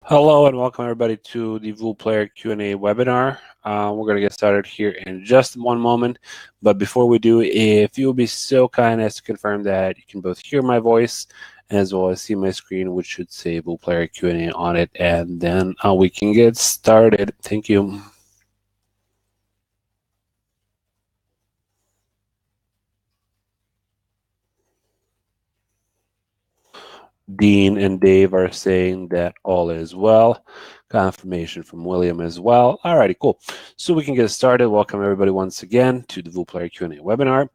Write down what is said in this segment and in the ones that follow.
Hello and welcome everybody to the VooPlayer Q&A webinar. We're going to get started here in just one moment, but before we do, if you will be so kind as to confirm that you can both hear my voice as well as see my screen, which should say VooPlayer Q&A on it, and then we can get started. Thank you. Dean and Dave are saying that all is well. Confirmation from William as well. Alrighty, cool. So we can get started. Welcome everybody once again to the VooPlayer Q&A webinar.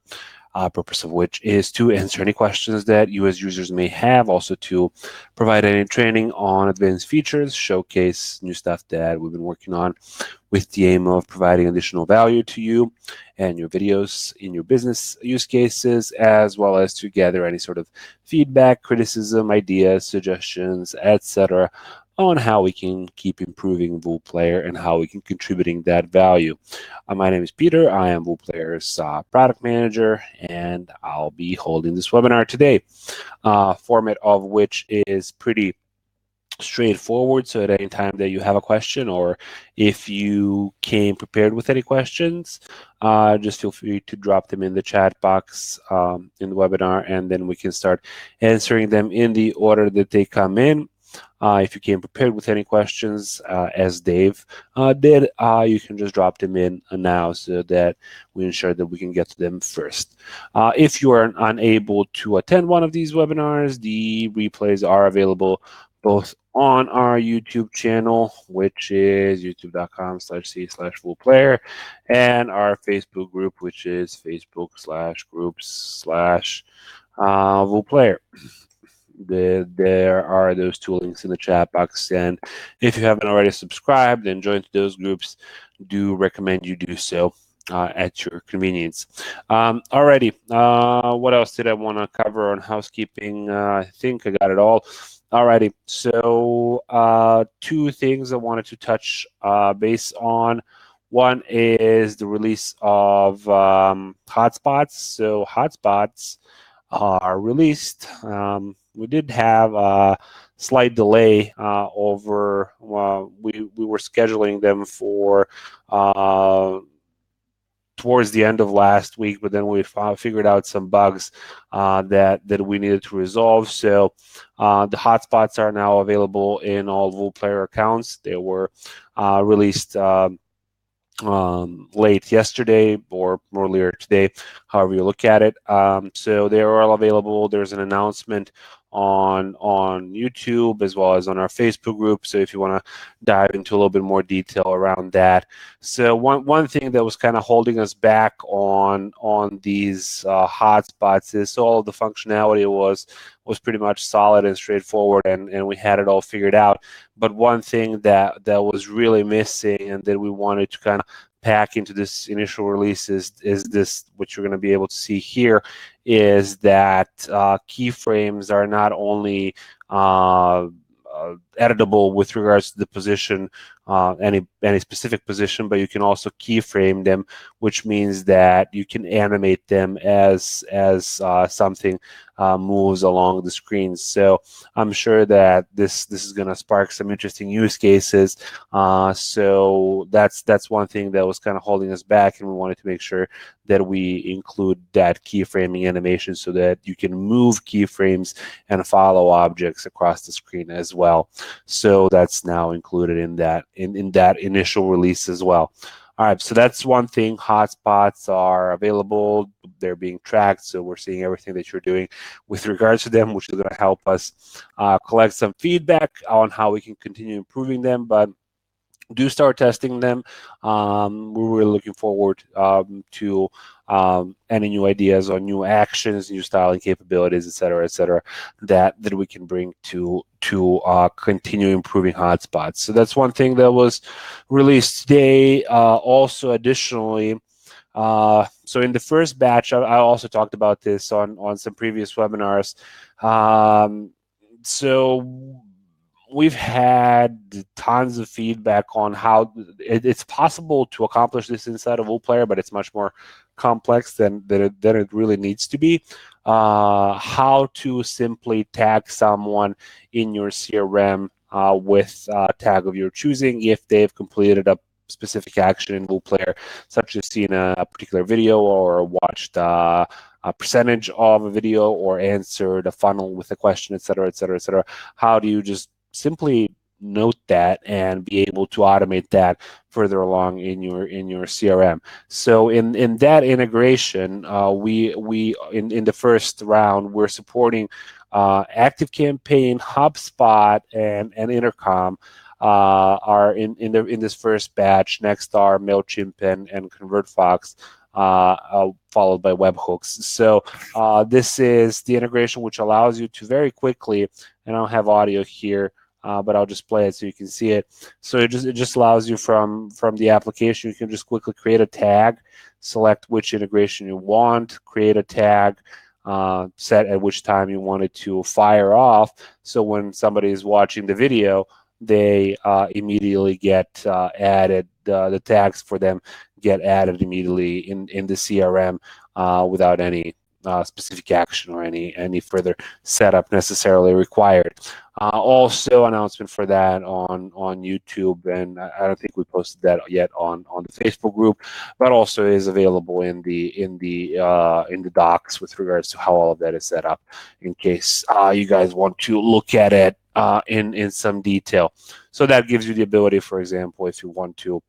Purpose of which is to answer any questions that you as users may have, also to provide any training on advanced features, showcase new stuff that we've been working on with the aim of providing additional value to you and your videos in your business use cases, as well as to gather any sort of feedback, criticism, ideas, suggestions, etc., on how we can keep improving VooPlayer and how we can contributing that value. My name is Peter. I am VooPlayer's product manager, and I'll be holding this webinar today. Format of which is pretty straightforward. So at any time that you have a question, or if you came prepared with any questions, just feel free to drop them in the chat box in the webinar, and then we can start answering them in the order that they come in. If you came prepared with any questions, as Dave did, you can just drop them in now so that we ensure that we can get to them first. If you are unable to attend one of these webinars, the replays are available both on our YouTube channel, which is youtube.com/c/VooPlayer, and our Facebook group, which is facebook.com/groups/VooPlayer. There are those two links in the chat box, and if you haven't already subscribed and joined those groups, do recommend you do so at your convenience. Alrighty, what else did I want to cover on housekeeping? I think I got it all. Alrighty, so two things I wanted to touch base on. One is the release of hotspots. So hotspots are released. We did have a slight delay over. We were scheduling them for towards the end of last week, but then we figured out some bugs that we needed to resolve. So the hotspots are now available in all VooPlayer accounts. They were released late yesterday or earlier today, however you look at it. So they are all available. There's an announcement on YouTube as well as on our Facebook group. So if you want to dive into a little bit more detail around that. So one thing that was kind of holding us back on these hotspots is so all of the functionality was pretty much solid and straightforward, and we had it all figured out. But one thing that was really missing and that we wanted to kind of pack into this initial release is this, what you're going to be able to see here, is that keyframes are not only editable with regards to the position, any specific position, but you can also keyframe them, which means that you can animate them as something moves along the screen. So I'm sure that this is going to spark some interesting use cases. So that's one thing that was kind of holding us back, and we wanted to make sure that we include that keyframing animation so that you can move keyframes and follow objects across the screen as well. So that's now included in that initial release as well. All right, so that's one thing. Hotspots are available. They're being tracked, so we're seeing everything that you're doing with regards to them, which is going to help us collect some feedback on how we can continue improving them. But do start testing them. We're really looking forward to any new ideas on new actions, new styling capabilities, et cetera, that we can bring to continue improving hotspots. So that's one thing that was released today. Also, additionally, so in the first batch, I also talked about this on some previous webinars. So we've had tons of feedback on how it's possible to accomplish this inside of VooPlayer, but it's much more complex than it really needs to be. How to simply tag someone in your CRM with a tag of your choosing if they've completed a specific action in VooPlayer, such as seen a particular video or watched a percentage of a video or answered a funnel with a question, etc., etc., etc. How do you just simply note that and be able to automate that further along in your CRM? So in that integration, we in the first round we're supporting ActiveCampaign, HubSpot, and Intercom. Are in this first batch. Nexstar, Mailchimp, and ConvertFox, followed by webhooks. So this is the integration which allows you to very quickly, and I don't have audio here, but I'll just play it so you can see it. So it just allows you from the application, you can just quickly create a tag, select which integration you want, create a tag, set at which time you want it to fire off. So when somebody is watching the video, they immediately get added. The tags for them get added immediately in the CRM without any specific action or any further setup necessarily required. Also, announcement for that on YouTube, and I don't think we posted that yet on the Facebook group, but also is available in the docs with regards to how all of that is set up, in case you guys want to look at it in some detail. So that gives you the ability, for example, if you want to.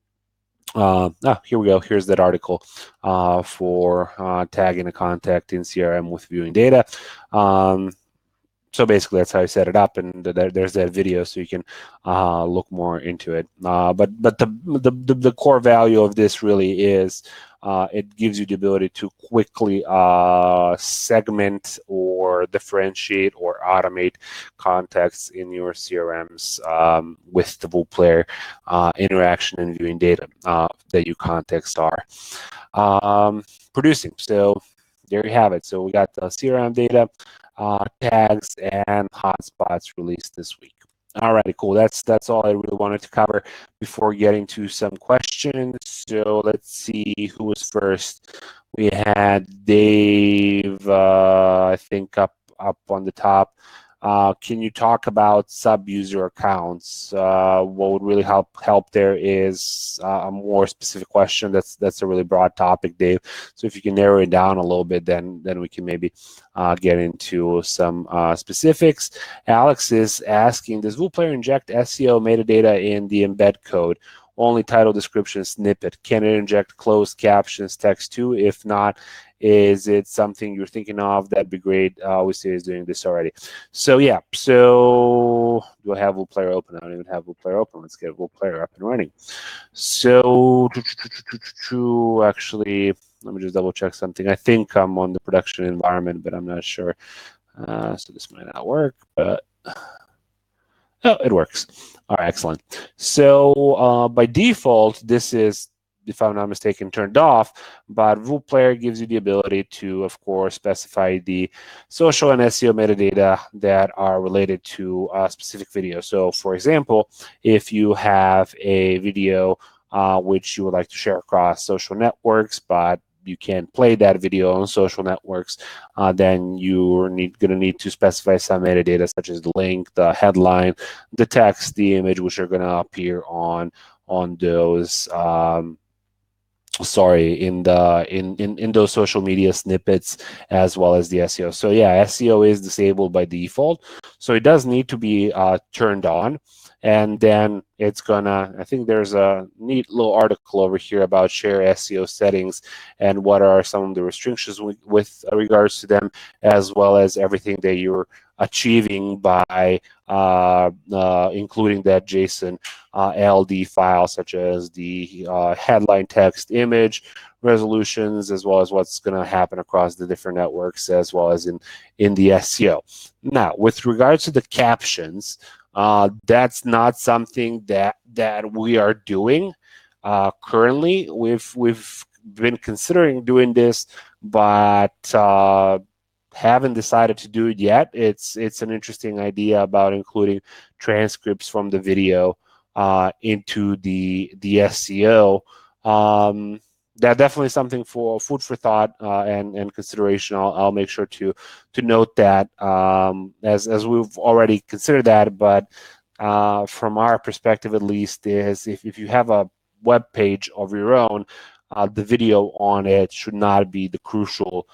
Here we go. Here's that article for tagging a contact in CRM with viewing data. So basically, that's how I set it up, and there's that video, so you can look more into it. But the core value of this really is it gives you the ability to quickly segment or differentiate or automate contacts in your CRMs with the VooPlayer interaction and viewing data that your contacts are producing. So there you have it. So we got the CRM data, tags, and hotspots released this week. Alrighty, cool. That's all I really wanted to cover before getting to some questions. So let's see who was first. We had Dave, I think up on the top. Can you talk about sub-user accounts? What would really help there is a more specific question. That's a really broad topic, Dave. So if you can narrow it down a little bit, then we can maybe get into some specifics. Alex is asking, does VooPlayer inject SEO metadata in the embed code? Only title, description, snippet. Can it inject closed captions, text too? If not, is it something you're thinking of? That'd be great. Obviously, is doing this already. So yeah. So do I have VooPlayer open? I don't even have VooPlayer open. Let's get VooPlayer up and running. So actually, let me just double check something. I think I'm on the production environment, but I'm not sure. So this might not work, but oh, it works. All right, excellent. So by default, this is, if I'm not mistaken, turned off, but VooPlayer gives you the ability to, of course, specify the social and SEO metadata that are related to a specific video. So, for example, if you have a video which you would like to share across social networks, but you can't play that video on social networks, then you're going to need to specify some metadata, such as the link, the headline, the text, the image, which are going to appear on those in those social media snippets, as well as the SEO. So yeah, SEO is disabled by default, so it does need to be turned on. And then it's gonna, I think there's a neat little article over here about share SEO settings and what are some of the restrictions with regards to them, as well as everything that you're achieving by including that JSON LD file, such as the headline, text, image, resolutions, as well as what's going to happen across the different networks, as well as in the SEO. Now, with regards to the captions, that's not something that we are doing currently. We've been considering doing this, but haven't decided to do it yet. It's an interesting idea about including transcripts from the video into the SEO. That definitely something for food for thought and consideration. I'll make sure to note that as we've already considered that, but from our perspective at least, is if you have a web page of your own, the video on it should not be the crucial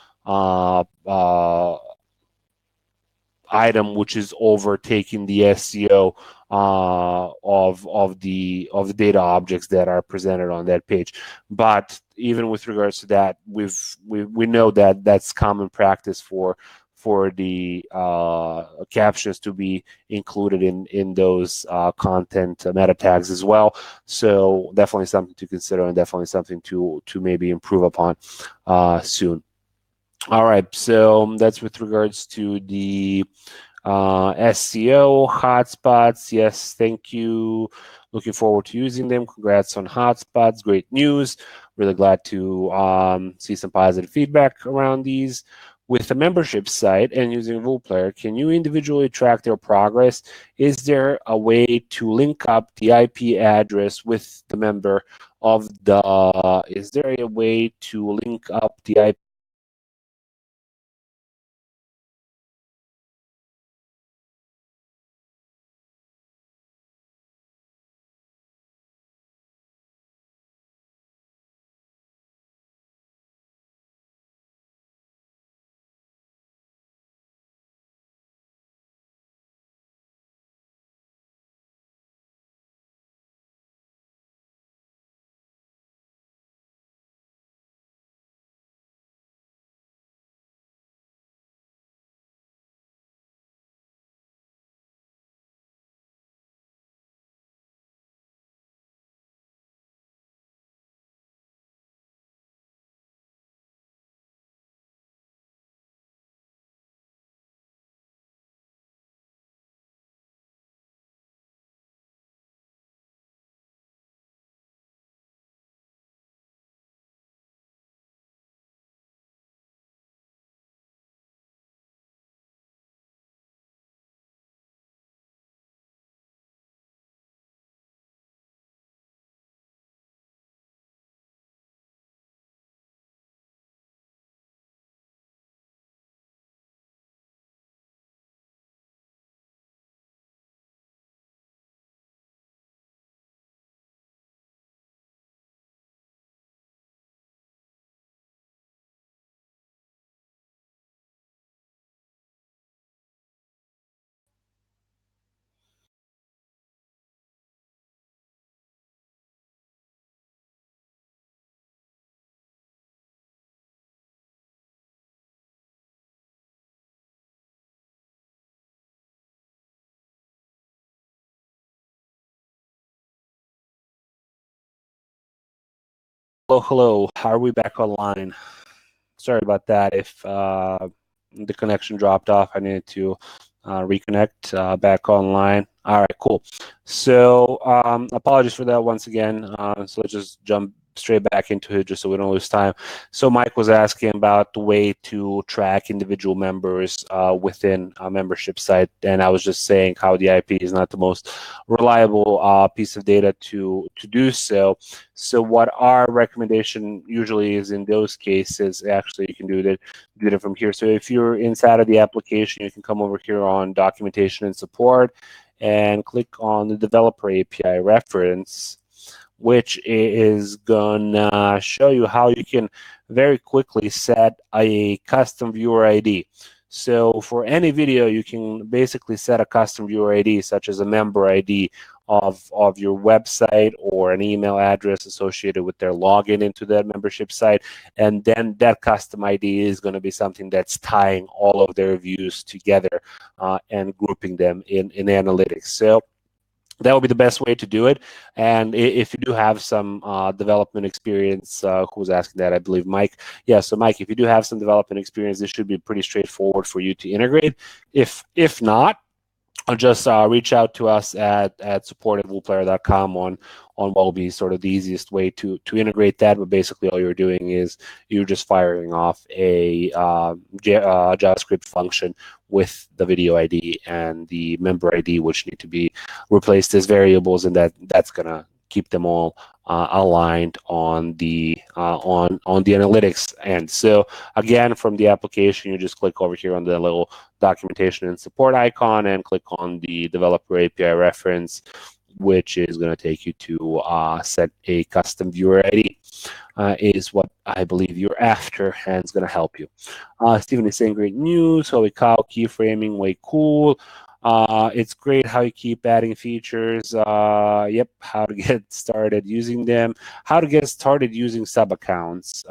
item which is overtaking the SEO of the data objects that are presented on that page. But even with regards to that, we know that that's common practice for the captions to be included in those content meta tags as well. So definitely something to consider, and definitely something to maybe improve upon soon. All right, so that's with regards to the SEO hotspots. Yes, thank you. Looking forward to using them. Congrats on hotspots. Great news. Really glad to see some positive feedback around these. With a membership site and using VooPlayer, can you individually track their progress? Is there a way to link up the IP address with the member of the? Is there a way to link up the IP? Hello, hello. Are we back online? Sorry about that. If the connection dropped off, I needed to reconnect back online. All right, cool. So apologies for that once again. So let's just jump straight back into it just so we don't lose time. So Mike was asking about the way to track individual members within a membership site, and I was just saying how the IP is not the most reliable piece of data to do so. So what our recommendation usually is in those cases, actually you can do it from here. So if you're inside of the application, you can come over here on documentation and support and click on the developer API reference, which is gonna show you how you can very quickly set a custom viewer ID. So for any video, you can basically set a custom viewer ID, such as a member ID of your website or an email address associated with their login into that membership site. And then that custom ID is going to be something that's tying all of their views together and grouping them in analytics. So that would be the best way to do it. And if you do have some development experience, who was asking that, I believe Mike. Yeah, so Mike, if you do have some development experience, this should be pretty straightforward for you to integrate. If not, just reach out to us at support@VooPlayer.com on what will be sort of the easiest way to integrate that. But basically, all you're doing is you're just firing off a JavaScript function with the video ID and the member ID, which need to be replaced as variables, and that's gonna keep them all aligned on the analytics end. So again, from the application, you just click over here on the little documentation and support icon and click on the developer API reference, which is going to take you to set a custom viewer ID. Is what I believe you're after, and it's going to help you. Stephen is saying great news. Holy cow, keyframing, way cool. It's great how you keep adding features. Yep, how to get started using them. How to get started using sub accounts.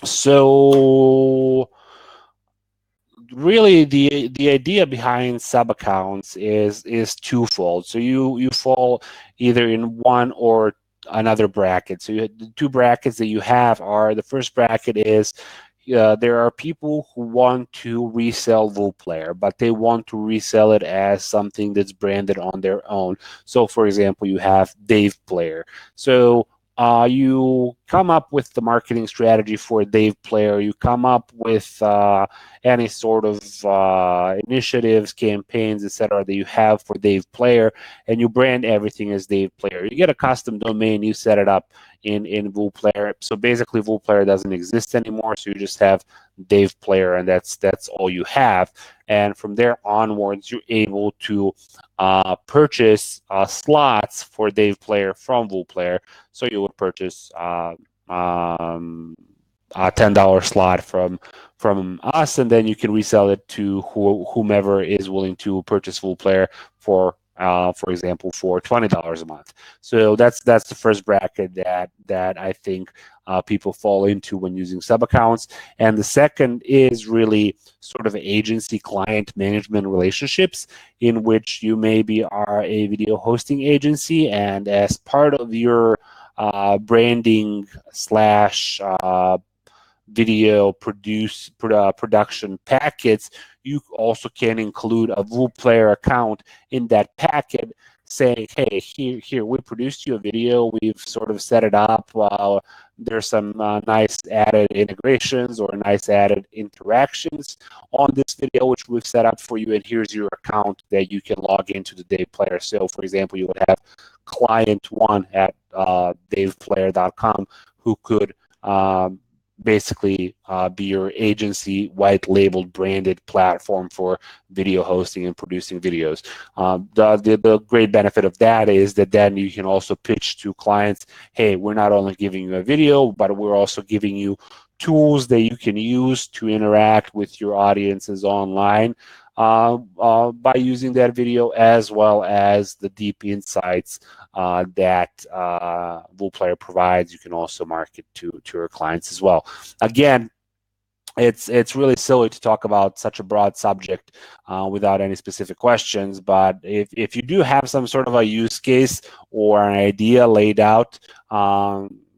So really the idea behind sub accounts is twofold. So you fall either in one or another bracket. So the two brackets that you have are, the first bracket is there are people who want to resell VooPlayer, but they want to resell it as something that's branded on their own. So for example, you have Dave Player. So you come up with the marketing strategy for Dave Player. You come up with any sort of initiatives, campaigns, etc. that you have for Dave Player, and you brand everything as Dave Player. You get a custom domain, you set it up in VooPlayer. So basically, VooPlayer doesn't exist anymore. So you just have Dave Player, and that's all you have. And from there onwards, you're able to purchase slots for Dave Player from VooPlayer. So you would purchase a $10 slot from us, and then you can resell it to whomever is willing to purchase VooPlayer for example, for $20 a month. So that's the first bracket that I think people fall into when using sub accounts. And the second is really sort of agency client management relationships, in which you maybe are a video hosting agency, and as part of your branding slash video production packets, you also can include a VooPlayer account in that packet, saying, hey, here we produced you a video, we've sort of set it up, there's some nice added integrations or nice added interactions on this video which we've set up for you, and here's your account that you can log into the Dave Player. So for example, you would have client one at daveplayer.com who could basically be your agency white labeled branded platform for video hosting and producing videos. The great benefit of that is that then you can also pitch to clients, hey, we're not only giving you a video, but we're also giving you tools that you can use to interact with your audiences online by using that video, as well as the deep insights that VooPlayer provides. You can also market to your clients as well. Again, it's really silly to talk about such a broad subject without any specific questions, but if you do have some sort of a use case or an idea laid out,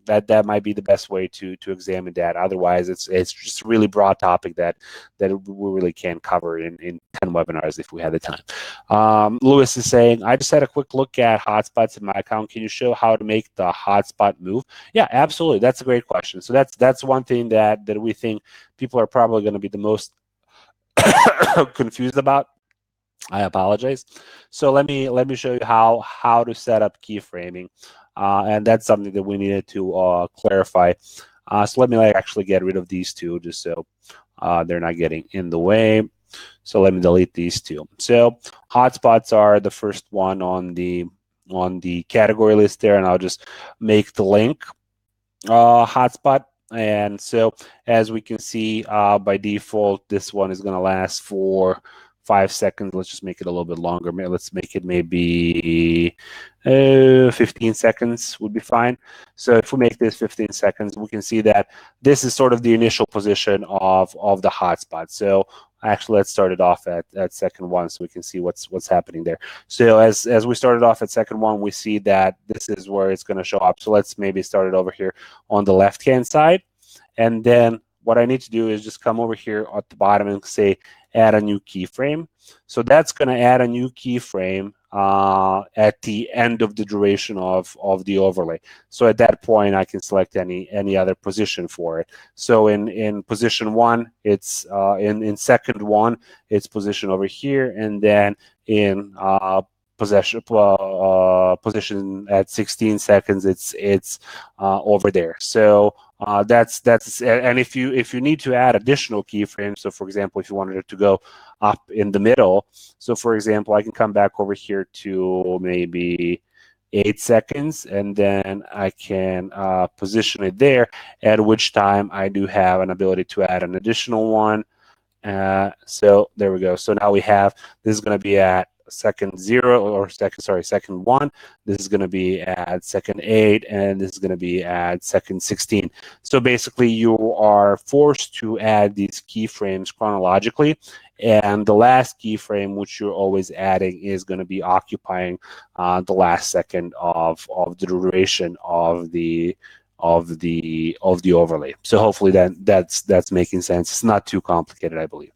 that might be the best way to examine that. Otherwise, it's just a really broad topic that we really can't cover in 10 webinars if we had the time. Lewis is saying, I just had a quick look at hotspots in my account. Can you show how to make the hotspot move? Yeah, absolutely. That's a great question. So that's one thing that we think people are probably going to be the most confused about. I apologize. So let me show you how to set up keyframing. And that's something that we needed to clarify. So let me actually get rid of these two, just so they're not getting in the way. So let me delete these two. So hotspots are the first one on the category list there, and I'll just make the link hotspot. And so as we can see, by default, this one is going to last for 5 seconds. Let's just make it a little bit longer. Let's make it maybe 15 seconds would be fine. So if we make this 15 seconds, we can see that this is sort of the initial position of the hotspot. So actually, let's start it off at second one so we can see what's happening there. So as we started off at second one, we see that this is where it's going to show up. So let's maybe start it over here on the left-hand side. And then what I need to do is just come over here at the bottom and say, add a new keyframe. So that's going to add a new keyframe at the end of the duration of the overlay. So at that point, I can select any other position for it. So in position one, it's in second one, it's position over here, and then in position at 16 seconds, it's over there. So that's and if you need to add additional keyframes, so for example, if you wanted it to go up in the middle, so for example, I can come back over here to maybe 8 seconds, and then I can position it there, at which time I do have an ability to add an additional one. So there we go. So now we have, this is going to be at second 0, or second 1. This is going to be at second 8, and this is going to be at second 16. So basically you are forced to add these keyframes chronologically, and the last keyframe which you're always adding is going to be occupying the last second of the duration of the overlay. So hopefully that's making sense. It's not too complicated, I believe.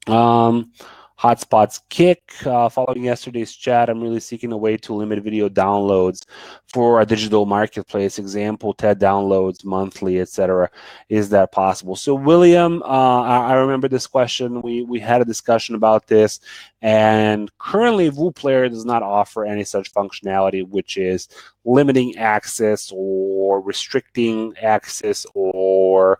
Hotspots Kick, following yesterday's chat, I'm really seeking a way to limit video downloads for a digital marketplace, example, TED downloads monthly, etc. Is that possible? So William, I remember this question. We had a discussion about this, and currently VooPlayer does not offer any such functionality, which is limiting access or restricting access or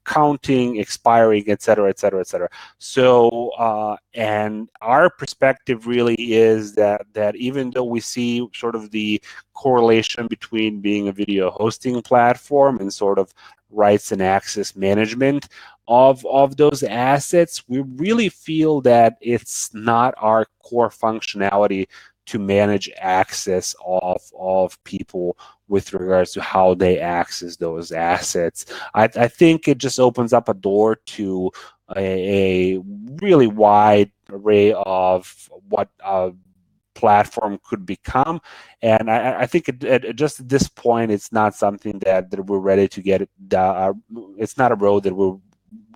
counting, expiring, etc., etc., etc. So, and our perspective really is that even though we see sort of the correlation between being a video hosting platform and sort of rights and access management of those assets, we really feel that it's not our core functionality to manage access of people with regards to how they access those assets. I think it just opens up a door to a really wide array of what a platform could become, and I think just at this point, it's not something that we're ready to get it down. It's not a road that we're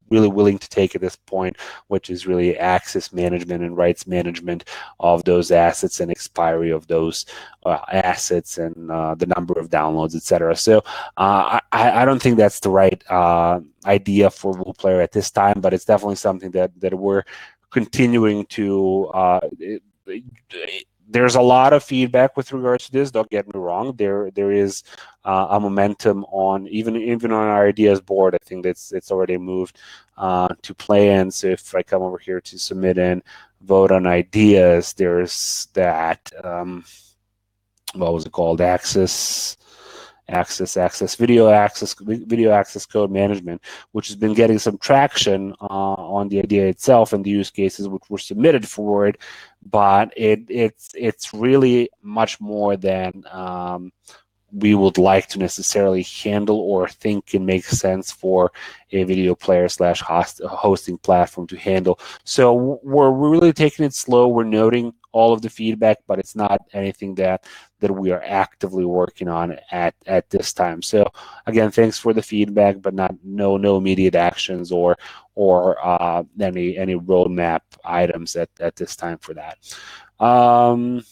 really willing to take at this point, which is really access management and rights management of those assets and expiry of those assets and the number of downloads, etc. So I don't think that's the right idea for VooPlayer at this time, but it's definitely something that we're continuing to there's a lot of feedback with regards to this. Don't get me wrong. There is a momentum on even on our ideas board. I think it's already moved to plan. So if I come over here to submit and vote on ideas, there's that. What was it called? Video access code management, which has been getting some traction on the idea itself and the use cases which were submitted for it, but it's really much more than we would like to necessarily handle or think can make sense for a video player / hosting platform to handle. So we're really taking it slow. We're noting all of the feedback, but it's not anything that we are actively working on at this time. So again, thanks for the feedback, but no immediate actions or any roadmap items at this time for that.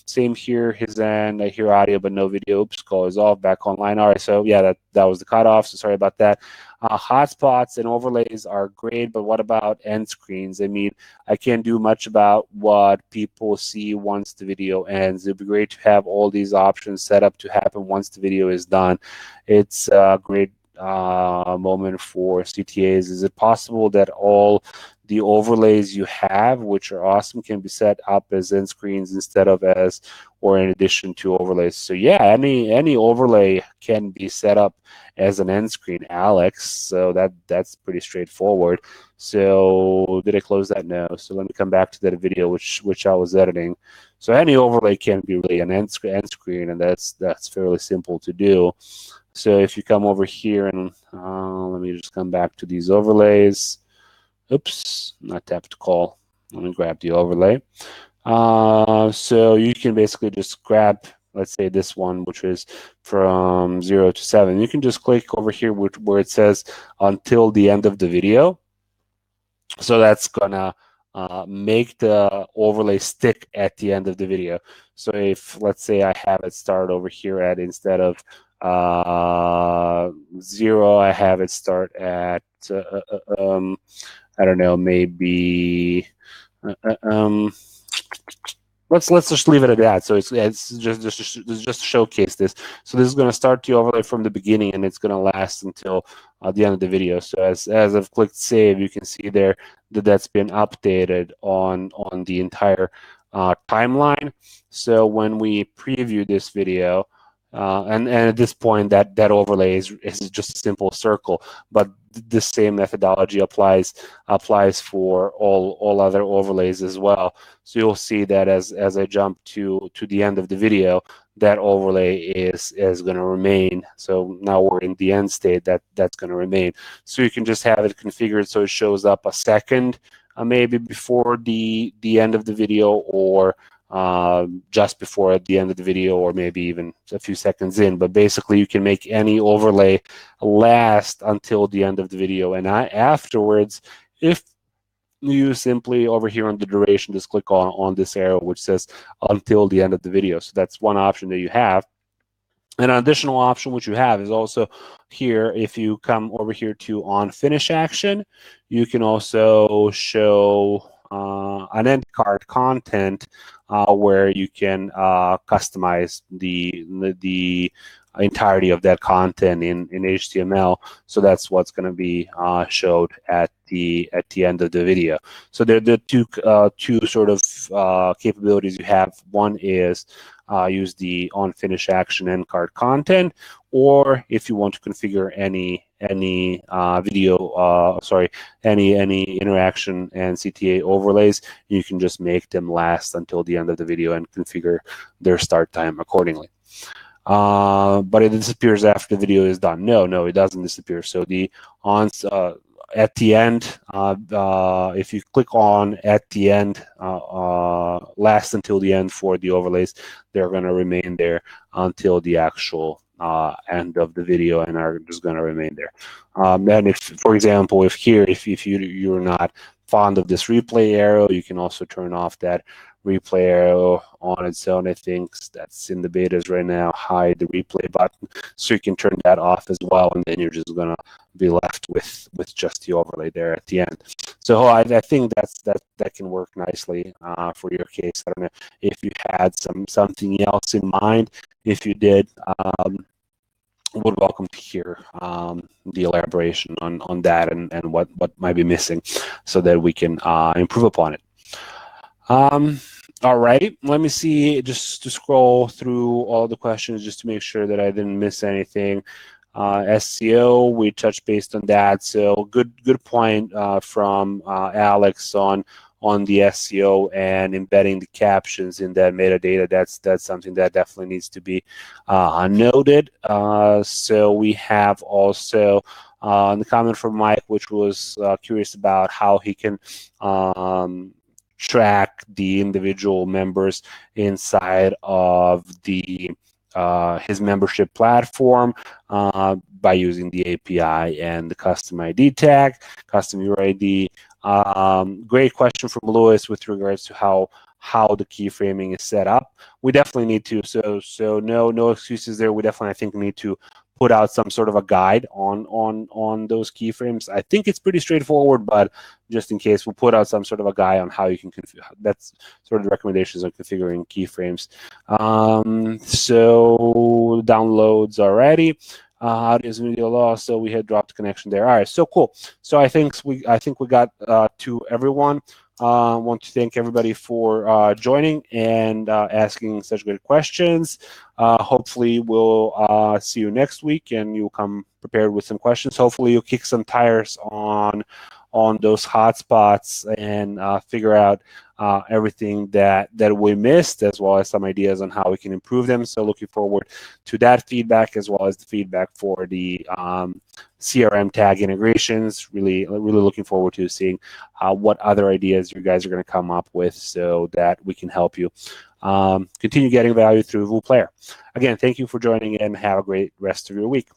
Same here, his end. I hear audio but no video. Oops, call is off, back online. All right, so yeah, that was the cutoff, so sorry about that. Hotspots and overlays are great, but what about end screens? I mean, I can't do much about what people see once the video ends. It'd be great to have all these options set up to happen once the video is done. It's a great moment for CTAs. Is it possible that all the overlays you have, which are awesome, can be set up as end screens instead of as or in addition to overlays? So yeah, any overlay can be set up as an end screen, Alex. So that's pretty straightforward. So did I close that? No. So let me come back to that video which I was editing. So any overlay can be really an end screen, and that's fairly simple to do. So if you come over here and let me just come back to these overlays. Oops, not tap to call. Let me grab the overlay. So you can basically just grab, let's say this one, which is from 0 to 7. You can just click over here where it says until the end of the video. So that's gonna make the overlay stick at the end of the video. So if, let's say, I have it start over here at, instead of 0, I have it start at I don't know, maybe let's just leave it at that. So it's just to showcase this. So this is going to start the overlay from the beginning, and it's going to last until the end of the video. So as I've clicked save, you can see there that that's been updated on the entire timeline. So when we preview this video, and at this point that overlay is just a simple circle, but the same methodology applies for all other overlays as well. So you'll see that as I jump to the end of the video, that overlay is going to remain. So now we're in the end state, that's going to remain. So you can just have it configured so it shows up a second maybe before the end of the video, or just before the end of the video, or maybe even a few seconds in. But basically you can make any overlay last until the end of the video, and afterwards, if you simply over here on the duration just click on this arrow which says until the end of the video. So that's one option that you have. And an additional option which you have is also here, if you come over here to on finish action, you can also show an end card content where you can customize the entirety of that content in HTML. So that's what's going to be showed at the end of the video. So there are the two sort of capabilities you have. One is use the on finish action end card content, or if you want to configure any video, any interaction and CTA overlays, you can just make them last until the end of the video and configure their start time accordingly. But it disappears after the video is done. No, it doesn't disappear. So the at the end, if you click on at the end, last until the end for the overlays, they're going to remain there until the actual end of the video, and are just going to remain there. And if, for example, if you're not fond of this replay arrow, you can also turn off that replay arrow on its own. I think that's in the betas right now. Hide the replay button, so you can turn that off as well, and then you're just gonna be left with just the overlay there at the end. So I think that can work nicely for your case. I don't know if you had something else in mind. If you did, would welcome to hear the elaboration on that and what might be missing, so that we can improve upon it. All right, let me see, just to scroll through all the questions just to make sure that I didn't miss anything. SEO, we touched based on that. So good point from Alex on the SEO and embedding the captions in that metadata. That's something that definitely needs to be noted. So we have also the comment from Mike, which was curious about how he can track the individual members inside of the his membership platform by using the API and the custom ID tag, custom UID. Great question from Lewis with regards to how the keyframing is set up. We definitely need to, so no excuses there. We definitely, I think, need to put out some sort of a guide on those keyframes. I think it's pretty straightforward, but just in case, we'll put out some sort of a guide on how you can configure. That's sort of the recommendations on configuring keyframes. So downloads already. Audio video loss, so we had dropped connection there. All right, so cool. So I think we got to everyone. Want to thank everybody for joining and asking such good questions. Hopefully we'll see you next week, and you'll come prepared with some questions. Hopefully you'll kick some tires on those hotspots and figure out everything that we missed, as well as some ideas on how we can improve them. So looking forward to that feedback, as well as the feedback for the CRM tag integrations. Really looking forward to seeing what other ideas you guys are going to come up with, so that we can help you continue getting value through VooPlayer. Again, thank you for joining in. Have a great rest of your week.